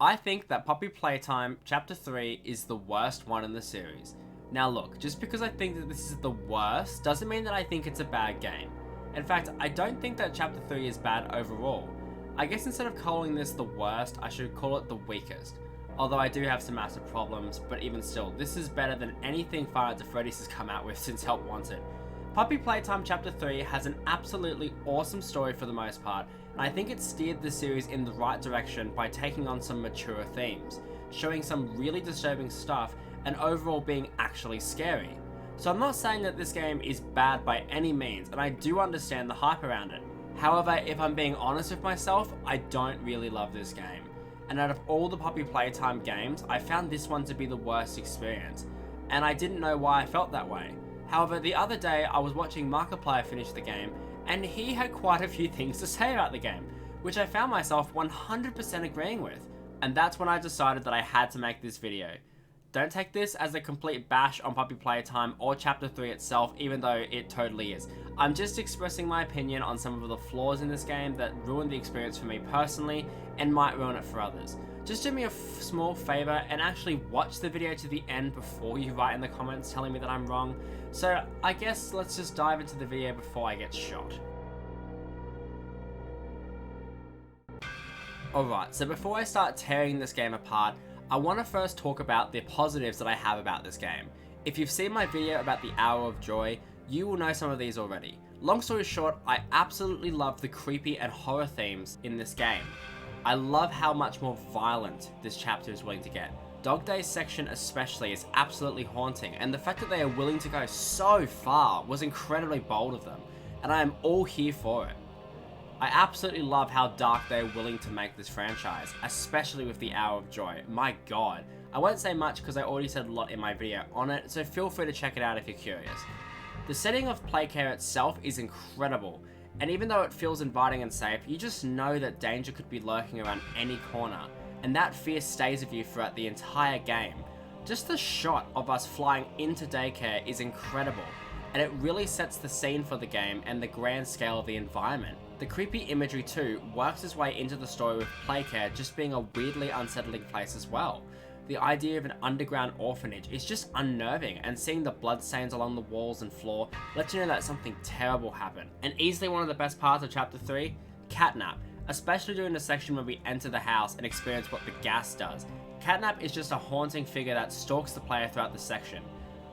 I think that Poppy Playtime Chapter 3 is the worst one in the series. Now look, just because I think that this is the worst doesn't mean that I think it's a bad game. In fact, I don't think that Chapter 3 is bad overall. I guess instead of calling this the worst, I should call it the weakest. Although I do have some massive problems, but even still, this is better than anything Five Nights at Freddy's has come out with since Help Wanted. Poppy Playtime Chapter 3 has an absolutely awesome story for the most part, and I think it steered the series in the right direction by taking on some mature themes, showing some really disturbing stuff, and overall being actually scary. So I'm not saying that this game is bad by any means, and I do understand the hype around it. However, if I'm being honest with myself, I don't really love this game. And out of all the Poppy Playtime games, I found this one to be the worst experience, and I didn't know why I felt that way. However, the other day I was watching Markipliers finish the game, and he had quite a few things to say about the game, which I found myself 100% agreeing with. And that's when I decided that I had to make this video. Don't take this as a complete bash on Poppy Playtime or Chapter 3 itself, even though it totally is. I'm just expressing my opinion on some of the flaws in this game that ruined the experience for me personally and might ruin it for others. Just do me a small favor and actually watch the video to the end before you write in the comments telling me that I'm wrong. So I guess let's just dive into the video before I get shot. Alright, so before I start tearing this game apart, I want to first talk about the positives that I have about this game. If you've seen my video about the Hour of Joy, you will know some of these already. Long story short, I absolutely love the creepy and horror themes in this game. I love how much more violent this chapter is willing to get. Dog Days section especially is absolutely haunting, and the fact that they are willing to go so far was incredibly bold of them, and I am all here for it. I absolutely love how dark they are willing to make this franchise, especially with the Hour of Joy. My god. I won't say much because I already said a lot in my video on it, so feel free to check it out if you're curious. The setting of Playcare itself is incredible, and even though it feels inviting and safe, you just know that danger could be lurking around any corner, and that fear stays with you throughout the entire game. Just the shot of us flying into daycare is incredible, and it really sets the scene for the game and the grand scale of the environment. The creepy imagery too works its way into the story, with Playcare just being a weirdly unsettling place as well. The idea of an underground orphanage is just unnerving, and seeing the bloodstains along the walls and floor lets you know that something terrible happened. And easily one of the best parts of Chapter 3, Catnap, especially during the section where we enter the house and experience what the gas does. Catnap is just a haunting figure that stalks the player throughout the section,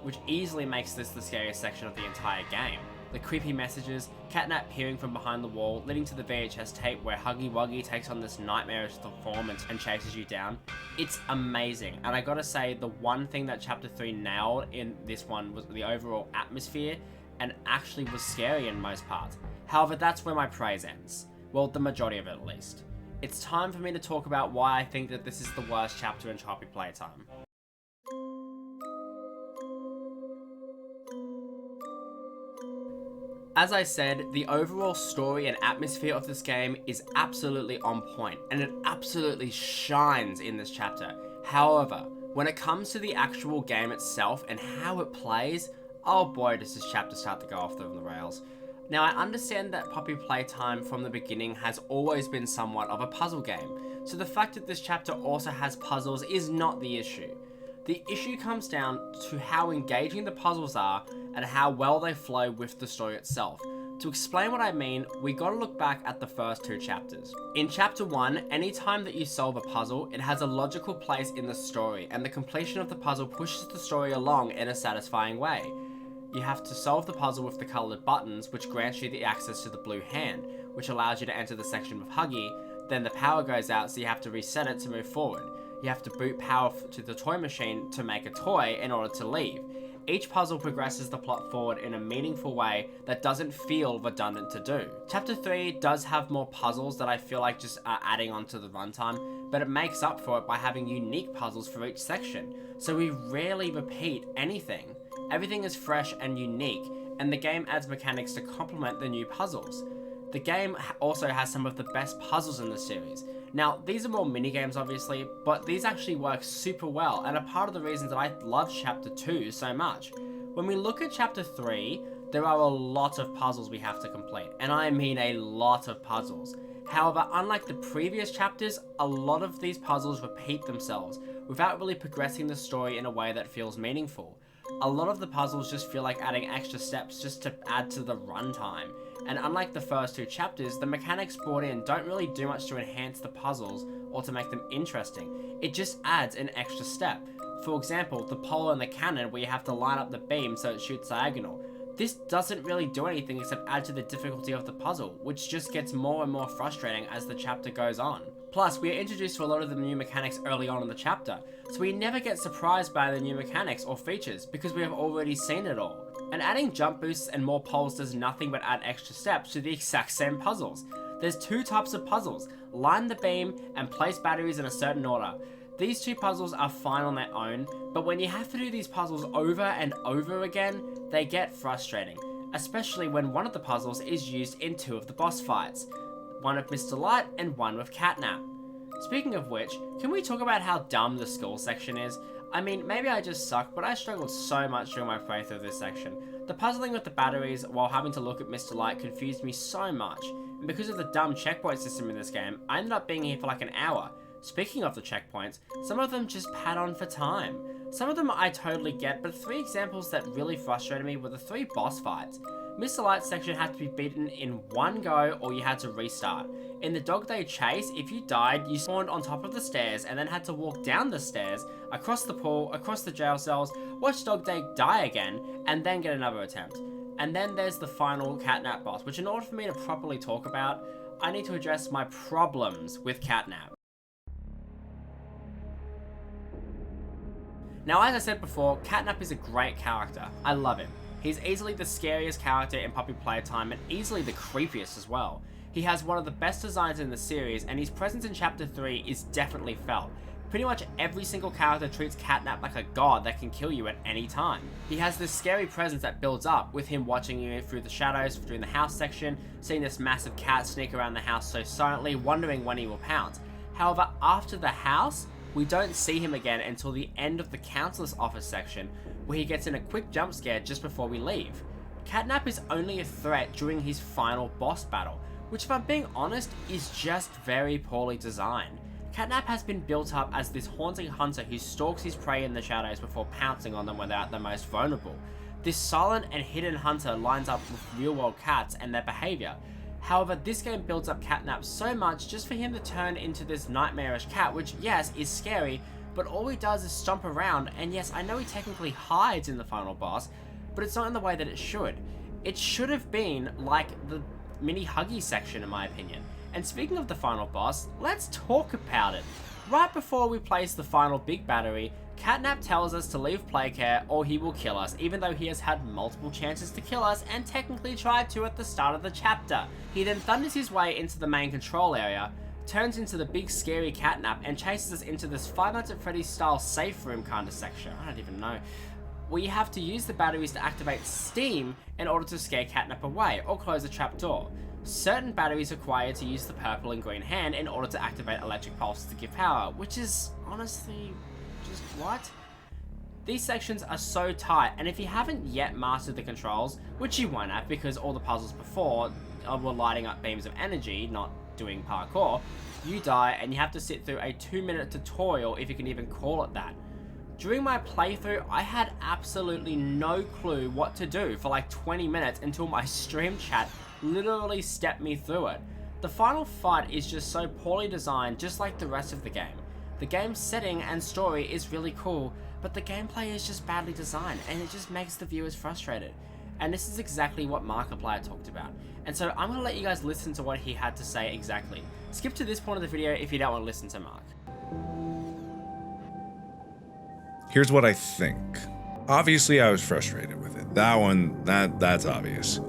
which easily makes this the scariest section of the entire game. The creepy messages, Catnap peering from behind the wall, leading to the VHS tape where Huggy Wuggy takes on this nightmarish form and chases you down. It's amazing, and I gotta say, the one thing that Chapter 3 nailed in this one was the overall atmosphere, and actually was scary in most parts. However, that's where my praise ends. Well, the majority of it at least. It's time for me to talk about why I think that this is the worst chapter in Poppy Playtime. As I said, the overall story and atmosphere of this game is absolutely on point, and it absolutely shines in this chapter. However, when it comes to the actual game itself and how it plays, oh boy does this chapter start to go off the rails. Now, I understand that Poppy Playtime from the beginning has always been somewhat of a puzzle game, so the fact that this chapter also has puzzles is not the issue. The issue comes down to how engaging the puzzles are and how well they flow with the story itself. To explain what I mean, we gotta look back at the first two chapters. In Chapter 1, anytime that you solve a puzzle, it has a logical place in the story, and the completion of the puzzle pushes the story along in a satisfying way. You have to solve the puzzle with the coloured buttons, which grants you the access to the blue hand, which allows you to enter the section with Huggy. Then the power goes out, so you have to reset it to move forward. You have to boot power to the toy machine to make a toy in order to leave. Each puzzle progresses the plot forward in a meaningful way that doesn't feel redundant to do. Chapter 3 does have more puzzles that I feel like just are adding onto the runtime, but it makes up for it by having unique puzzles for each section, so we rarely repeat anything. Everything is fresh and unique, and the game adds mechanics to complement the new puzzles. The game also has some of the best puzzles in the series. Now, these are more mini-games obviously, but these actually work super well and are part of the reasons that I love Chapter 2 so much. When we look at Chapter 3, there are a lot of puzzles we have to complete, and I mean a lot of puzzles. However, unlike the previous chapters, a lot of these puzzles repeat themselves without really progressing the story in a way that feels meaningful. A lot of the puzzles just feel like adding extra steps just to add to the runtime. And unlike the first two chapters, the mechanics brought in don't really do much to enhance the puzzles or to make them interesting. It just adds an extra step. For example, the pole and the cannon where you have to line up the beam so it shoots diagonal. This doesn't really do anything except add to the difficulty of the puzzle, which just gets more and more frustrating as the chapter goes on. Plus, we are introduced to a lot of the new mechanics early on in the chapter, so we never get surprised by the new mechanics or features because we have already seen it all. And adding jump boosts and more poles does nothing but add extra steps to the exact same puzzles. There's two types of puzzles, line the beam and place batteries in a certain order. These two puzzles are fine on their own, but when you have to do these puzzles over and over again, they get frustrating, especially when one of the puzzles is used in two of the boss fights, one with Mr. Light and one with Catnap. Speaking of which, can we talk about how dumb the school section is? I mean, maybe I just suck, but I struggled so much during my playthrough of this section. The puzzling with the batteries while having to look at Mr. Light confused me so much, and because of the dumb checkpoint system in this game, I ended up being here for like an hour. Speaking of the checkpoints, some of them just pad on for time. Some of them I totally get, but 3 examples that really frustrated me were the 3 boss fights. Mr. Light's section had to be beaten in one go or you had to restart. In the Dog Day Chase, if you died, you spawned on top of the stairs and then had to walk down the stairs, across the pool, across the jail cells, watch Dog Day die again, and then get another attempt. And then there's the final Catnap boss, which in order for me to properly talk about, I need to address my problems with Catnap. Now, as I said before, Catnap is a great character. I love him. He's easily the scariest character in Poppy Playtime and easily the creepiest as well. He has one of the best designs in the series and his presence in Chapter 3 is definitely felt. Pretty much every single character treats Catnap like a god that can kill you at any time. He has this scary presence that builds up with him watching you through the shadows during the house section, seeing this massive cat sneak around the house so silently, wondering when he will pounce. However, after the house, we don't see him again until the end of the counselor's office section, where he gets in a quick jump scare just before we leave. Catnap is only a threat during his final boss battle, which if I'm being honest, is just very poorly designed. Catnap has been built up as this haunting hunter who stalks his prey in the shadows before pouncing on them when they're at their most vulnerable. This silent and hidden hunter lines up with real-world cats and their behaviour. However, this game builds up Catnap so much just for him to turn into this nightmarish cat, which yes, is scary, but all he does is stomp around, and yes, I know he technically hides in the final boss, but it's not in the way that it should. It should have been like the mini Huggy section in my opinion. And speaking of the final boss, let's talk about it. Right before we place the final big battery, Catnap tells us to leave Playcare or he will kill us, even though he has had multiple chances to kill us and technically tried to at the start of the chapter. He then thunders his way into the main control area, turns into the big scary Catnap and chases us into this Five Nights at Freddy's style safe room kind of section, I don't even know, where you have to use the batteries to activate steam in order to scare Catnap away or close a trapdoor. Certain batteries require you to use the purple and green hand in order to activate electric pulses to give power, which is honestly just what? These sections are so tight, and if you haven't yet mastered the controls, which you won't have because all the puzzles before were lighting up beams of energy, not doing parkour, you die and you have to sit through a 2-minute tutorial if you can even call it that. During my playthrough, I had absolutely no clue what to do for like 20 minutes until my stream chat literally stepped me through it. The final fight is just so poorly designed, just like the rest of the game. The game's setting and story is really cool, but the gameplay is just badly designed and it just makes the viewers frustrated. And this is exactly what Markipliers talked about. And so I'm going to let you guys listen to what he had to say exactly. Skip to this point of the video if you don't want to listen to Mark. Here's what I think. Obviously, I was frustrated with it. That's obvious.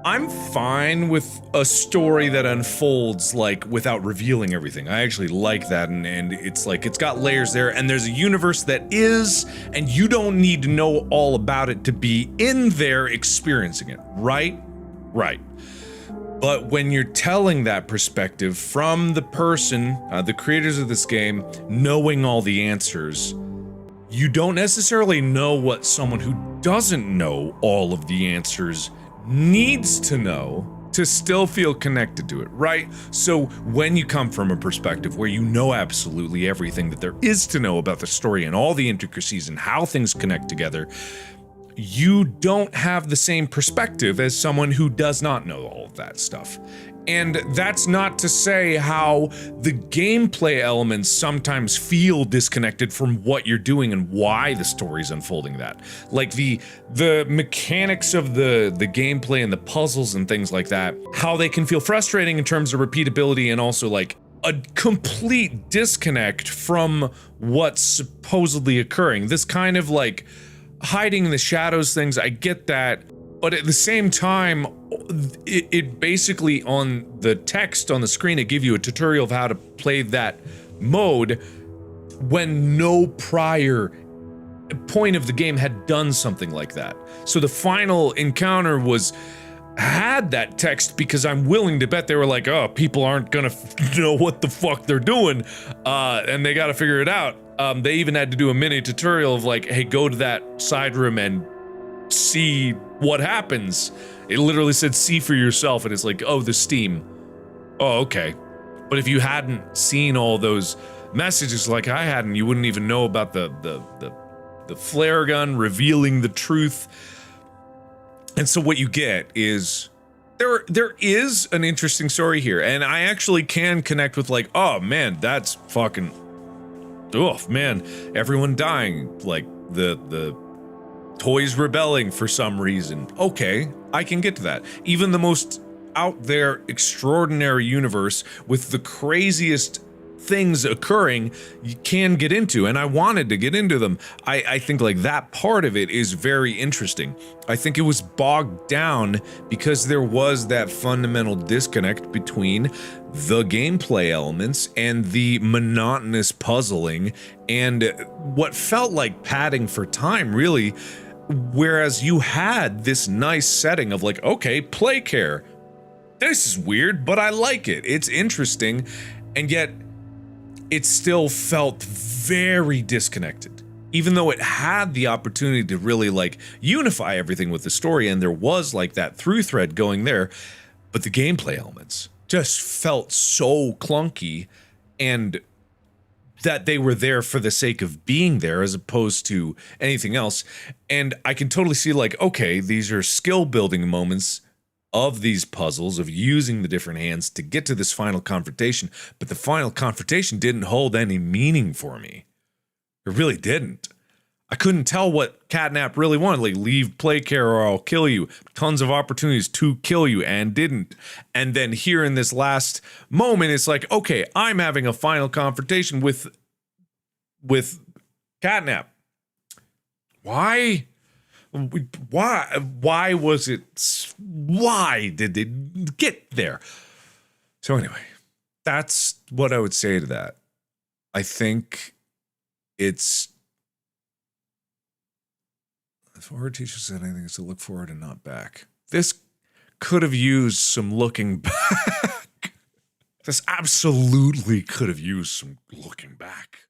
I'm fine with a story that unfolds, like, without revealing everything. I actually like that, and it's like, it's got layers there, and there's a universe that is, and you don't need to know all about it to be in there experiencing it, right? Right. But when you're telling that perspective from the person, the creators of this game, knowing all the answers, you don't necessarily know what someone who doesn't know all of the answers needs to know, to still feel connected to it, right? So when you come from a perspective where you know absolutely everything that there is to know about the story and all the intricacies and how things connect together, you don't have the same perspective as someone who does not know all of that stuff. And that's not to say how the gameplay elements sometimes feel disconnected from what you're doing and why the story's unfolding that. Like the mechanics of the gameplay and the puzzles and things like that, how they can feel frustrating in terms of repeatability and also like a complete disconnect from what's supposedly occurring. This kind of like hiding in the shadows things, I get that. But at the same time, it basically, on the text on the screen, it gives you a tutorial of how to play that mode when no prior point of the game had done something like that. So the final encounter had that text because I'm willing to bet they were like, oh, people aren't gonna know what the fuck they're doing, and they gotta figure it out. They even had to do a mini tutorial of like, hey, go to that side room and see what happens. It literally said see for yourself, and it's like, oh, the steam. Oh, okay. But if you hadn't seen all those messages like I hadn't, you wouldn't even know about the flare gun revealing the truth. And so what you get is there is an interesting story here, and I actually can connect with like, oh man, that's fucking, oh man, everyone dying, like the toys rebelling for some reason. Okay, I can get to that. Even the most out there extraordinary universe with the craziest things occurring, you can get into, and I wanted to get into them. I think like that part of it is very interesting. I think it was bogged down because there was that fundamental disconnect between the gameplay elements and the monotonous puzzling and what felt like padding for time, really. Whereas you had this nice setting of like, okay, play care. This is weird, but I like it. It's interesting, and yet it still felt very disconnected. Even though it had the opportunity to really like unify everything with the story, and there was like that through thread going there, but the gameplay elements just felt so clunky, and that they were there for the sake of being there as opposed to anything else. And I can totally see like, okay, these are skill building moments of these puzzles, of using the different hands to get to this final confrontation, but the final confrontation didn't hold any meaning for me. It really didn't. I couldn't tell what Catnap really wanted, like leave play care or I'll kill you. Tons of opportunities to kill you and didn't. And then here in this last moment, it's like, okay, I'm having a final confrontation with Catnap. Why? Why was it? Why did it get there? So anyway, that's what I would say to that. I think it's, if forward teacher said anything, it's to look forward and not back. This could have used some looking back. This absolutely could have used some looking back.